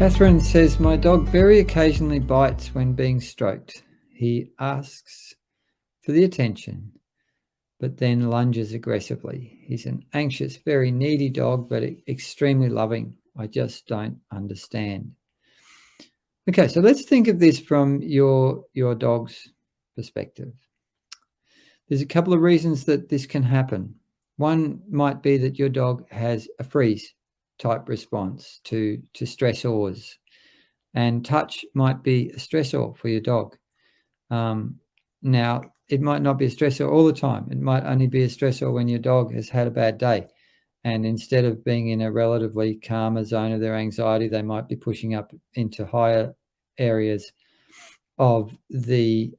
Catherine says, my dog very occasionally bites when being stroked. He asks for the attention, but then lunges aggressively. He's an anxious, very needy dog, but extremely loving. I just don't understand. Okay, so let's think of this from your dog's perspective. There's a couple of reasons that this can happen. One might be that your dog has a freeze type response to stressors, and touch might be a stressor for your dog. Now, it might not be a stressor all the time. It might only be a stressor when your dog has had a bad day, and instead of being in a relatively calmer zone of their anxiety, they might be pushing up into higher areas of the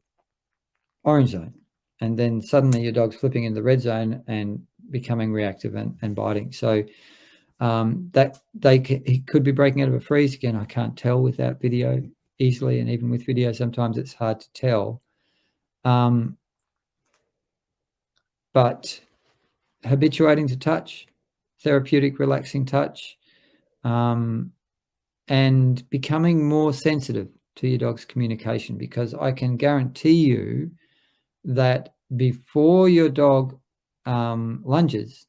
orange zone. And then suddenly your dog's flipping in the red zone and becoming reactive and biting. So he could be breaking out of a freeze. Again, I can't tell without video easily, and even with video, sometimes it's hard to tell. But habituating to touch, therapeutic, relaxing touch, and becoming more sensitive to your dog's communication, because I can guarantee you that before your dog lunges,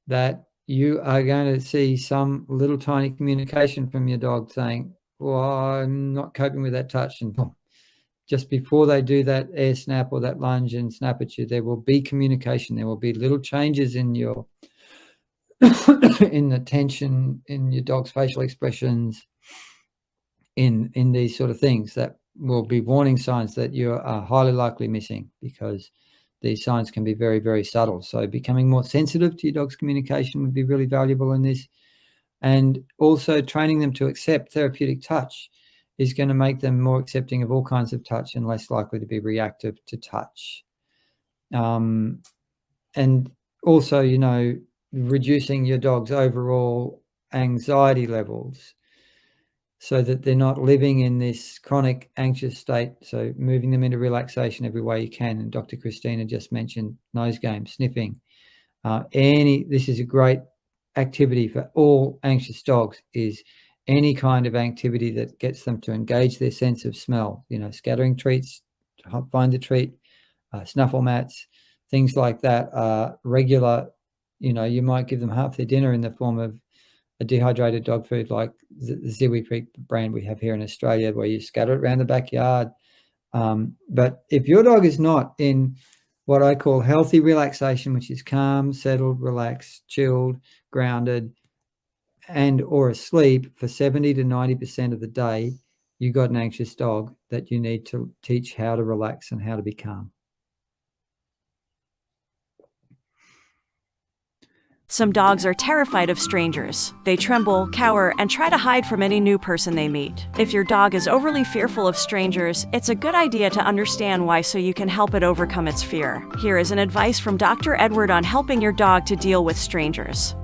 that you are going to see some little tiny communication from your dog saying, well, I'm not coping with that touch, and boom. Just before they do that air snap or that lunge and snap at you, there will be communication. There will be little changes in your in the tension, in your dog's facial expressions, in these sort of things that will be warning signs that you are highly likely missing, because these signs can be very, very subtle. So becoming more sensitive to your dog's communication would be really valuable in this. And also training them to accept therapeutic touch is going to make them more accepting of all kinds of touch and less likely to be reactive to touch. And also, reducing your dog's overall anxiety levels so that they're not living in this chronic anxious state. So moving them into relaxation every way you can. And Dr. Christina just mentioned nose game, sniffing. This is a great activity for all anxious dogs, is any kind of activity that gets them to engage their sense of smell, scattering treats, find the treat, snuffle mats, things like that are regular. You might give them half their dinner in the form of a dehydrated dog food like the Ziwi Creek brand we have here in Australia, where you scatter it around the backyard. But if your dog is not in what I call healthy relaxation, which is calm, settled, relaxed, chilled, grounded, and or asleep for 70 to 90% of the day, you got an anxious dog that you need to teach how to relax and how to be calm. Some dogs are terrified of strangers. They tremble, cower, and try to hide from any new person they meet. If your dog is overly fearful of strangers, it's a good idea to understand why, so you can help it overcome its fear. Here is an advice from Dr. Edward on helping your dog to deal with strangers.